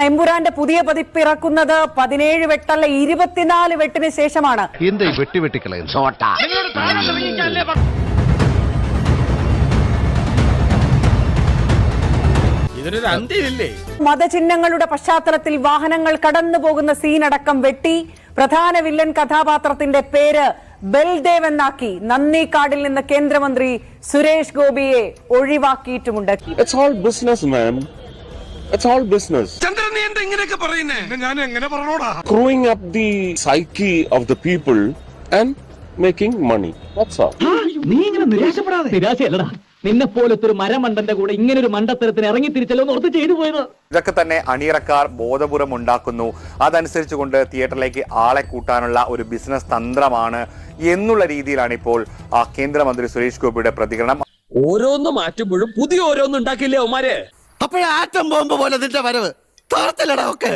എമ്പുരാന്റെ പുതിയ പതിപ്പ് ഇറക്കുന്നത് 17 വെട്ടല്ല 24 വെട്ടിന് ശേഷമാണ്. എന്താ വെട്ടിക്കളയും മതചിഹ്നങ്ങളുടെ പശ്ചാത്തലത്തിൽ വാഹനങ്ങൾ കടന്നു പോകുന്ന സീനടക്കം വെട്ടി. പ്രധാന വില്ലൻ കഥാപാത്രത്തിന്റെ പേര് ബൽദേവ് എന്നാക്കി. നന്ദി കാർഡിൽ നിന്ന് കേന്ദ്രമന്ത്രി സുരേഷ് ഗോപിയെ ഒഴിവാക്കിയിട്ടുമുണ്ട്. It's all business. Screwing up the psyche of the people and making money. That's all. നിന്നെ പോലത്തെ ഒരു മരമണ്ടന്റെ കൂടെ ഇങ്ങനെ ഒരു മണ്ടത്തരത്തിന് ഇറങ്ങി തിരിച്ചല്ലോ ഓർത്ത് ചെയ്തു പോയത്. ഇതൊക്കെ തന്നെ അണിയറക്കാർ ബോധപൂർവം ഉണ്ടാക്കുന്നു. അതനുസരിച്ചുകൊണ്ട് തിയേറ്ററിലേക്ക് ആളെ കൂട്ടാനുള്ള ഒരു ബിസിനസ് തന്ത്രമാണ് എന്നുള്ള രീതിയിലാണ് ഇപ്പോൾ കേന്ദ്രമന്ത്രി സുരേഷ് ഗോപിയുടെ പ്രതികരണം. ഓരോന്ന് മാറ്റുമ്പോഴും പുതിയ ഓരോന്നും ഉണ്ടാക്കില്ലേ അവന്മാര്. അപ്പോഴാറ്റം ബോംബ് പോലെ നിന്റെ വരവ് താർത്തില്ലടാ ഒക്കെ.